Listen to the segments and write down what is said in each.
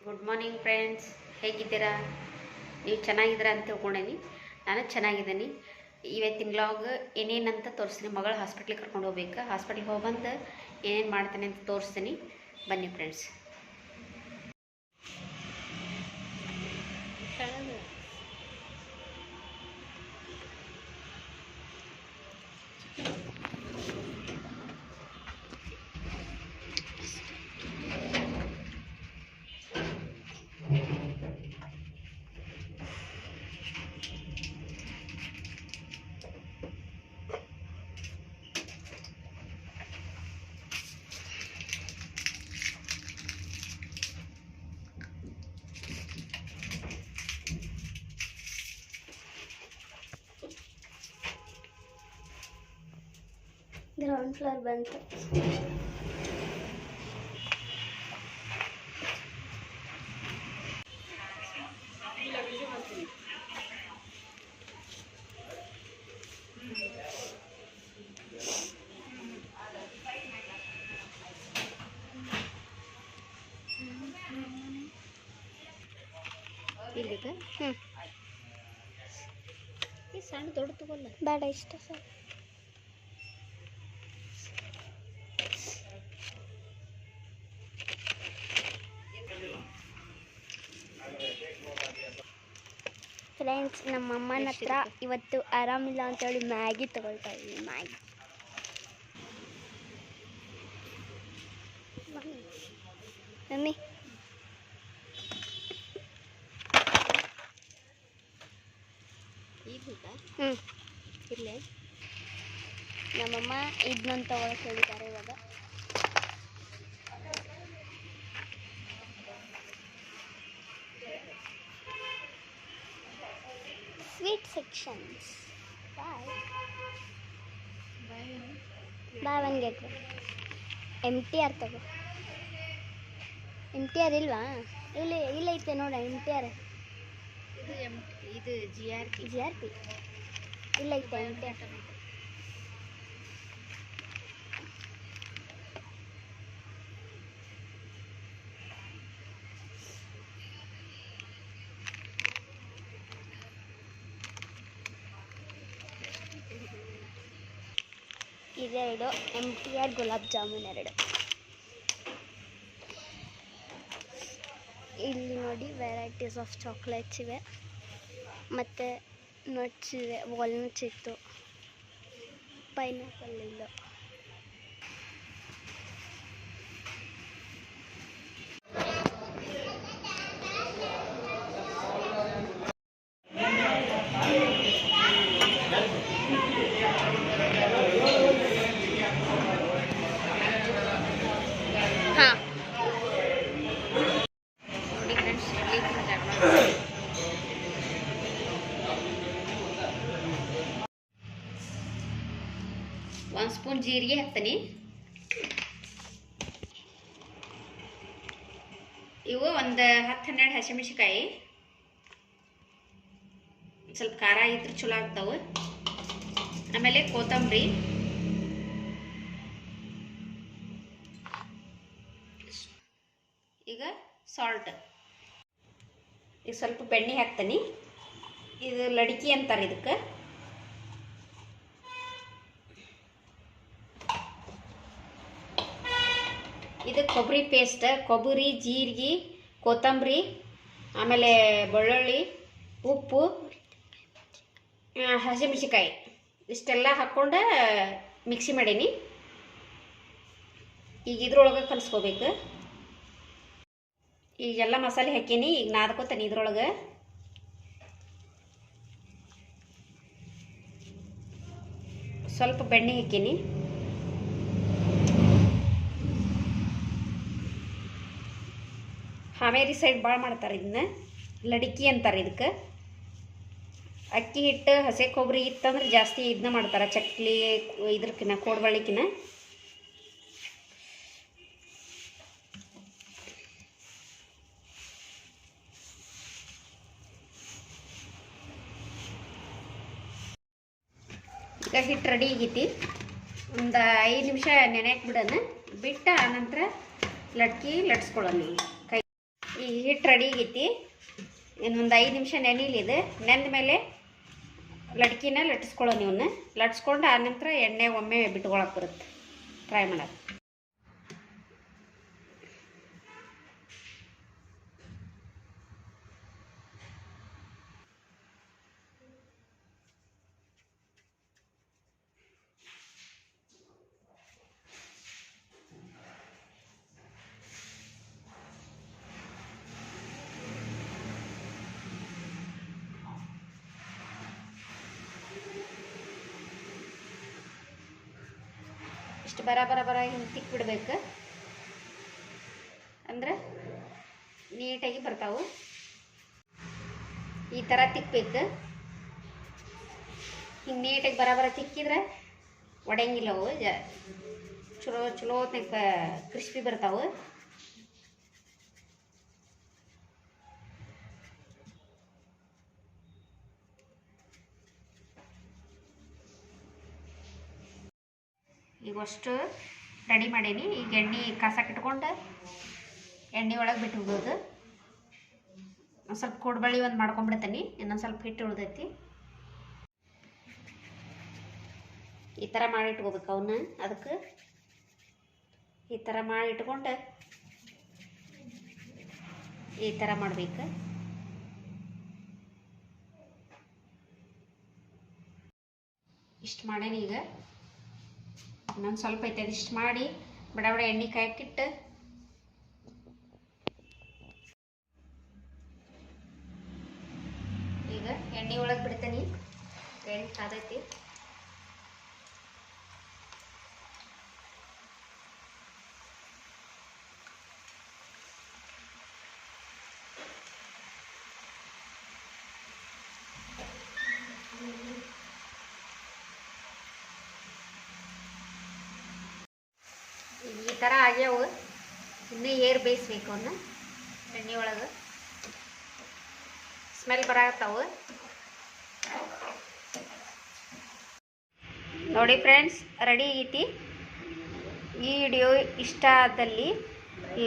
Good morning friends, ಹೇಗಿದ್ದೀರಾ? ನೀವು ಚೆನ್ನಾಗಿದ್ದೀರಾ ಅಂತ ತಿಳ್ಕೊಂಡೇನಿ. ನಾನು ಚೆನ್ನಾಗಿದ್ದೀನಿ. ಇವತ್ತಿನ ವ್ಲಾಗ್ ಏನೇನಂತ ತೋರಿಸ್ತೀನಿ. ಮಗಳು ಹಾಸ್ಪಿಟ್ಲಿಗೆ ಕರ್ಕೊಂಡು ಹೋಗ್ಬೇಕು. ಹಾಸ್ಪಿಟ್ಲಿಗೆ ಹೋಗ್ಬಂದು ಏನೇನು ಮಾಡ್ತಾನೆ ಅಂತ ತೋರಿಸ್ತೀನಿ. ಬನ್ನಿ ಫ್ರೆಂಡ್ಸ್. ಗ್ರೌಂಡ್ ಫ್ಲೋರ್ ಬಂತು. ಇಲ್ಲಿಗೆ ಈ ಸಣ್ಣ ದೊಡ್ಡ ತಗೋಲ್ಲ, ಬೇಡ ಇಷ್ಟ ಸರ್. ಫ್ರೆಂಡ್ಸ್, ನಮ್ಮ ಅಮ್ಮನ ಹತ್ರ ಇವತ್ತು ಆರಾಮಿಲ್ಲ ಅಂತೇಳಿ ಮ್ಯಾಗಿ ತಗೊಳ್ತಾ ಇದ್ದೀನಿ. ಮ್ಯಾಗಿ ಮಮ್ಮಿ ಇಲ್ಲೇ ನಮ್ಮಮ್ಮ ಇದನ್ನೊಂದು ತಗೊಳಕ್ಕೆ ಹೇಳಿದ್ದಾರೆ ಇವಾಗ. Sweet sections. Buy one get one. MTR ತಗೋ. MTR ಇಲ್ವಾ? ಇಲ್ಲ ಐತೆ ನೋಡ MTR. ಇದು GRP ಇಲ್ಲ ಐತೆ MTR. ಇದೆರಡು MTR ಗುಲಾಬ್ ಜಾಮೂನ್ 2. ಇಲ್ಲಿ ನೋಡಿ ವೆರೈಟೀಸ್ ಆಫ್ ಚಾಕ್ಲೇಟ್ಸ್ ಇವೆ, ಮತ್ತು ನಟ್ಸ್ ಇವೆ. ವಾಲ್ನಟ್ಸ್ ಇತ್ತು, ಪೈನಾಪಲ್ ಇಲ್ಲ. ಒಂದು ಸ್ಪೂನ್ ಜೀರಿಗೆ ಹಾಕ್ತೀನಿ. ಇವು ಒಂದು 10-12 ಹಸಿಮೆಣಸಿಕಾಯಿ. ಸ್ವಲ್ಪ ಖಾರ ಇದ್ರೆ ಚಲೋ ಆಗ್ತಾವೆ. ಆಮೇಲೆ ಕೊತ್ತಂಬರಿ, ಈಗ ಸಾಲ್ಟ್. ಈಗ ಸ್ವಲ್ಪ ಬೆಣ್ಣೆ ಹಾಕ್ತೀನಿ. ಇದು ಲಡಿಕಿ ಅಂತಾರೆ ಇದಕ್ಕೆ. ಇದು ಕೊಬ್ಬರಿ ಪೇಸ್ಟ್. ಕೊಬ್ಬರಿ, ಜೀರಿಗೆ, ಕೊತ್ತಂಬರಿ, ಆಮೇಲೆ ಬೆಳ್ಳುಳ್ಳಿ, ಉಪ್ಪು, ಹಸಿಮೆಣಸಿಕಾಯಿ ಇಷ್ಟೆಲ್ಲ ಹಾಕ್ಕೊಂಡು ಮಿಕ್ಸಿ ಮಾಡೀನಿ. ಈಗ ಇದ್ರೊಳಗೆ ಕಲಿಸ್ಕೋಬೇಕು. ಈಗೆಲ್ಲ ಮಸಾಲೆ ಹಾಕೀನಿ. ಈಗ ನಾದ್ಕೋತೀನಿ. ಇದ್ರೊಳಗೆ ಸ್ವಲ್ಪ ಬೆಣ್ಣೆ ಹಾಕೀನಿ. ಹಾವೇರಿ ಸೈಡ್ ಭಾಳ ಮಾಡ್ತಾರೆ ಇದನ್ನ. ಲಡಿಕಿ ಅಂತಾರೆ ಇದಕ್ಕೆ. ಅಕ್ಕಿ ಹಿಟ್ಟು, ಹಸಿ ಕೊಬ್ಬರಿ ಇತ್ತಂದ್ರೆ ಜಾಸ್ತಿ ಇದನ್ನ ಮಾಡ್ತಾರೆ. ಚಕ್ಲಿ ಇದ್ರಕಿನ್ನ, ಕೋಡ್ಬಳ್ಳಿಕಿನ್ನ. ಈಗ ಹಿಟ್ಟು ರೆಡಿ ಆಗೈತಿ. ಒಂದು 5 ನಿಮಿಷ ನೆನೆಯಕ್ಕೆ ಬಿಡೋಣ. ಬಿಟ್ಟು ಆನಂತರ ಲಟ್ಕಿ ಲಟ್ಸ್ಕೊಳ್ಳೋಣ. ಕೈ ಈ ಹಿಟ್ಟು ರೆಡಿ ಆಗೈತಿ. ಇನ್ನೊಂದು 5 ನಿಮಿಷ ನೆನೀಲಿದೆ. ನೆಂದ ಮೇಲೆ ಲಟ್ಕಿನ ಲಟ್ಟಿಸ್ಕೊಳ್ಳೋ ನೀವನ್ನ ಲಟ್ಸ್ಕೊಂಡು ಆನಂತರ ಎಣ್ಣೆ ಒಮ್ಮೆ ಬಿಟ್ಕೊಳಕ್ಕೆ ಬರುತ್ತೆ. ಟ್ರೈ ಮಾಡೋದು. ಇಷ್ಟು ಬರ ಹಿಂಗೆ ತಿಕ್ಬಿಡ್ಬೇಕು. ಅಂದ್ರೆ ನೀಟಾಗಿ ಬರ್ತಾವೆ. ಈ ಥರ ತಿಕ್ಕಬೇಕು. ಹಿಂಗೆ ನೀಟಾಗಿ ಬರ ತಿಕ್ಕಿದ್ರೆ ಒಡೆಯಂಗಿಲ್ಲ ಅವು. ಚಲೋ ಕ್ರಿಸ್ಪಿ ಬರ್ತಾವೆ. ಈಗ ಅಷ್ಟು ರೆಡಿ ಮಾಡೀನಿ. ಈಗ ಎಣ್ಣೆ ಕಾಸಕ್ಕೆ ಇಟ್ಕೊಂಡು ಎಣ್ಣೆ ಒಳಗೆ ಬಿಟ್ಟು ಹೋಗೋದು. ಒಂದು ಸ್ವಲ್ಪ ಕೋಡ್ಬಳ್ಳಿ ಒಂದು ಮಾಡ್ಕೊಂಡ್ಬಿಡ್ತೀನಿ. ಇನ್ನೊಂದು ಸ್ವಲ್ಪ ಹಿಟ್ಟು ಉಳ್ದೈತಿ. ಈ ಥರ ಮಾಡಿ ಇಟ್ಕೋಬೇಕು ಅವನ್ನ. ಅದಕ್ಕೆ ಈ ಥರ ಮಾಡಿ ಇಟ್ಕೊಂಡು ಈ ಥರ ಮಾಡ್ಬೇಕು. ಇಷ್ಟು ಮಾಡೇನಿ. ಈಗ ಇನ್ನೊಂದು ಸ್ವಲ್ಪ ಐತೆ. ಅದಿಷ್ಟು ಮಾಡಿ ಬಡ ಎಣ್ಣೆ ಕಾಯಕ್ಕಿಟ್ಟು ಈಗ ಎಣ್ಣೆ ಒಳಗೆ ಬಿಡ್ತೀನಿ. ಎಣ್ಣೆ ಕಾದೈತಿ. ಈ ಥರ ಆಗ್ಯಾವು. ಇನ್ನೂ ಏರ್ ಬೇಯಿಸ್ಬೇಕು ಅವನ್ನ ಎಣ್ಣೆ ಒಳಗೆ. ಸ್ಮೆಲ್ ಬರತ್ತಾವು ನೋಡಿ ಫ್ರೆಂಡ್ಸ್. ರೆಡಿ ಐತಿ. ಈ ವಿಡಿಯೋ ಇಷ್ಟ ಆದಲ್ಲಿ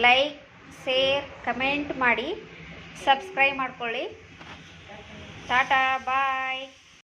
ಲೈಕ್, ಶೇರ್, ಕಮೆಂಟ್ ಮಾಡಿ, ಸಬ್ಸ್ಕ್ರೈಬ್ ಮಾಡ್ಕೊಳ್ಳಿ. ಟಾಟಾ ಬಾಯ್.